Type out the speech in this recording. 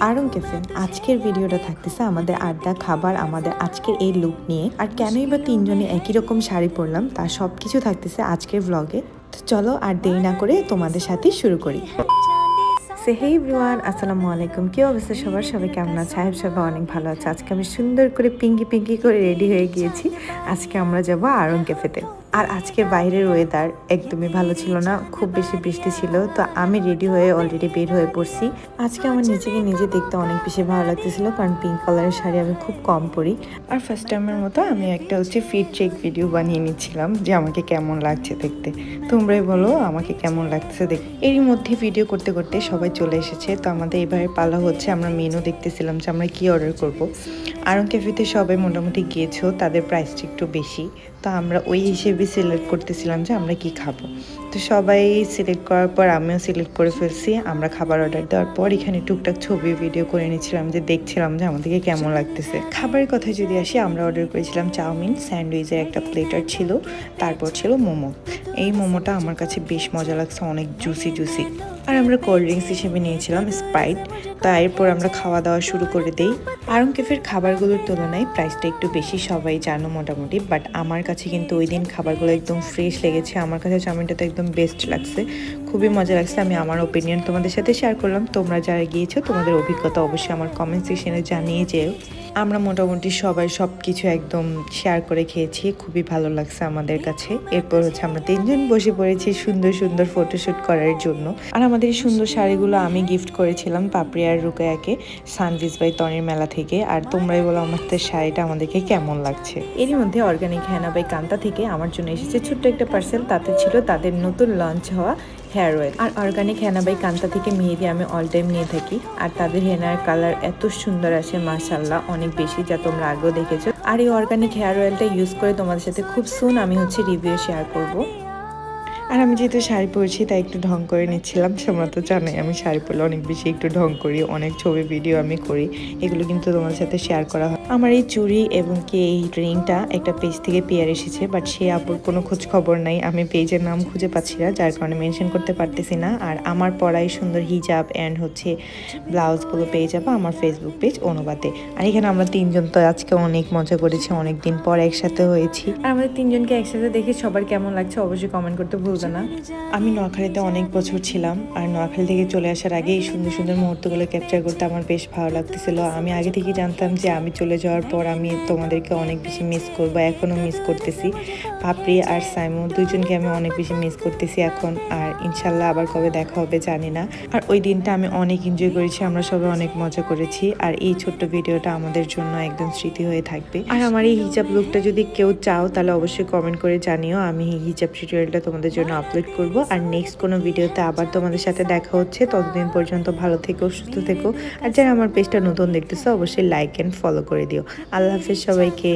Aarong cafe আজকের ভিডিওটা থাকতেছে আমাদের আড্ডা, খাবার, আমাদের আজকের এই লুক নিয়ে। আর কেনই বা তিনজনে একই রকম শাড়ি পরলাম তার সব কিছু থাকতেছে আজকের ব্লগে। তো চলো আর দেরি না করে তোমাদের সাথে শুরু করি। হেই এভরিওয়ান, আসসালামু আলাইকুম। কি অবস্থা সবার? সবাই কেমন আছে? সবাই অনেক ভালো আছে। আজকে আমি সুন্দর করে পিঙ্কি পিঙ্কি করে রেডি হয়ে গিয়েছি। আজকে আমরা যাব আরং ক্যাফেতে। আর আজকে বাইরের ওয়েদার একদমই ভালো ছিল না, খুব বেশি বৃষ্টি ছিল। তো আমি রেডি হয়ে অলরেডি বের হয়ে পড়ছি। আজকে আমার নিজেকে নিজে দেখতে অনেক বেশি ভালো লাগতেছিল, কারণ পিঙ্ক কালারের শাড়ি আমি খুব কম পরি। আর ফার্স্ট টাইমের মতো আমি একটা ফিট চেক ভিডিও বানিয়ে নিচ্ছিলাম যে আমাকে কেমন লাগছে দেখতে। তোমরাই বলো আমাকে কেমন লাগতেছে দেখতে। এরই মধ্যে ভিডিও করতে করতে সবাই চলে এসেছে। তো আমাদের এবারে পালা হচ্ছে, আমরা মেনু দেখতেছিলাম যে আমরা কি অর্ডার করব। আরং ক্যাফেতে সবাই মোটামুটি গিয়েছো, তাদের প্রাইসটা একটু বেশি। তো আমরা ওই হিসেবে সিলেক্ট করতেছিলাম যে আমরা কি খাবো। তো সবাই সিলেক্ট করার পর আমিও সিলেক্ট করে ফেলছি। আমরা খাবার অর্ডার দেওয়ার পর এখানে টুকটাক ছবি ভিডিও করে নিচ্ছিলাম, যে দেখছিলাম যে আমাদেরকে কেমন লাগতেছে। খাবারের কথায় যদি আসি, আমরা অর্ডার করেছিলাম চাউমিন, স্যান্ডউইচের একটা প্লেটার ছিল, তারপর ছিল মোমো। এই মোমোটা আমার কাছে বেশ মজা লাগছে, অনেক জুসি জুসি। আর আমরা কোল্ড ড্রিঙ্কস হিসেবে নিয়েছিলাম স্প্রাইট। তো এরপর আমরা খাওয়া দাওয়া শুরু করে দিই। আরং ক্যাফের খাবারগুলোর তুলনায় প্রাইসটা একটু বেশি, সবাই জানো মোটামুটি। বাট আমার কাছে কিন্তু ওই দিন খাবারগুলো একদম ফ্রেশ লেগেছে। আমার কাছে চাউমিনটা তো একদম বেস্ট লাগছে, খুবই মজা লাগছে। আমি আমার ওপিনিয়ন তোমাদের সাথে শেয়ার করলাম। তোমরা যারা গিয়েছো তোমাদের অভিজ্ঞতা অবশ্যই আমার কমেন্ট সেকশনে জানিয়ে যেও। আমরা মোটামুটি সবাই সব কিছু একদম শেয়ার করে খেয়েছি, খুবই ভালো লাগছে আমাদের কাছে। এরপর আমরা তিনজন বসে পড়েছি সুন্দর সুন্দর ফটোশ্যুট করার জন্য। আর আমাদের এই সুন্দর শাড়িগুলো আমি গিফট করেছিলাম পাপড়ি আর রুকায়াকে সানভিজ বাই তনির মেলা থেকে। আর তোমরাই বলো আমাদের শাড়িটা আমাদেরকে কেমন লাগছে। এরই মধ্যে অর্গানিক হেনা বাই কান্তা থেকে আমার জন্য এসেছে ছোট্ট একটা পার্সেল। তাতে ছিল তাদের নতুন লঞ্চ হওয়া হেয়ার অয়েল। আর অর্গানিক হেনা বাই কান্তা থেকে মেহেদি আমি অল টাইম নিয়ে থাকি। আর তাদের হেনার কালার এত সুন্দর আসে মাশাআল্লাহ, অনেক বেশি, যা তোমরা আগেও দেখেছো। আর এই অর্গানিক হেয়ার অয়েলটা ইউজ করে তোমাদের সাথে খুব সুন আমি রিভিউ শেয়ার করব। আর আমি যেহেতু শাড়ি পরেছি তাই একটু ঢং করে নিচ্ছিলাম। তোমরা তো জানোই আমি শাড়ি পরলে অনেক বেশি একটু ঢং করি, অনেক ছবি ভিডিও আমি করি, এগুলো কিন্তু তোমাদের সাথে শেয়ার করা হয়। আমার এই চুড়ি এবং কি এই রিংটা একটা পেজ থেকে পেয়ার এসেছে, বাট সে আপুর কোনো খোঁজ খবর নাই। আমি পেজের নাম খুঁজে পাচ্ছি না, যার কারণে মেনশন করতে পারতেছি না। আর আমার পরাই সুন্দর হিজাব অ্যান্ড ব্লাউজগুলো পেয়ে যাবো আমার ফেসবুক পেজ অনুবাদে। আর এখানে আমরা তিনজন তো আজকে অনেক মজা করেছি, অনেক দিন পর একসাথে হয়েছি। আর আমাদের তিনজনকে একসাথে দেখে সবার কেমন লাগছে অবশ্যই কমেন্ট করতে ভুলবে না। আমি নোয়াখালীতে অনেক বছর ছিলাম, আর নোয়াখালী থেকে চলে আসার আগে এই সুন্দর সুন্দর মুহূর্তগুলো ক্যাপচার করতে আমার বেশ ভালো লাগতেছিল। আমি আগে থেকে জানতাম যে আমি চলে যাওয়ার পর আমি তোমাদেরকে অনেক বেশি মিস করবো, এখনও মিস করতেছি। পাপড়ি আর সাইমু দুইজনকে আমি অনেক বেশি মিস করতেছি এখন। আর ইনশাল্লাহ আবার কবে দেখা হবে জানি না। আর ওই দিনটা আমি অনেক এনজয় করেছি, আমরা সবাই অনেক মজা করেছি। আর এই ছোট্ট ভিডিওটা আমাদের জন্য একদম স্মৃতি হয়ে থাকবে। আর আমার এই হিজাব লুকটা যদি কেউ চাও তাহলে অবশ্যই কমেন্ট করে জানিও, আমি এই হিজাব টিউটোরিয়ালটা তোমাদের জন্য আপলোড করব। আর নেক্সট কোনো ভিডিওতে আবার তোমাদের সাথে দেখা হচ্ছে। ততদিন পর্যন্ত ভালো থেকো, সুস্থ থেকো। আর যারা আমার পেজটা নতুন দেখতেছো অবশ্যই লাইক অ্যান্ড ফলো করে দিও। আল্লাহ হাফেজ সবাইকে।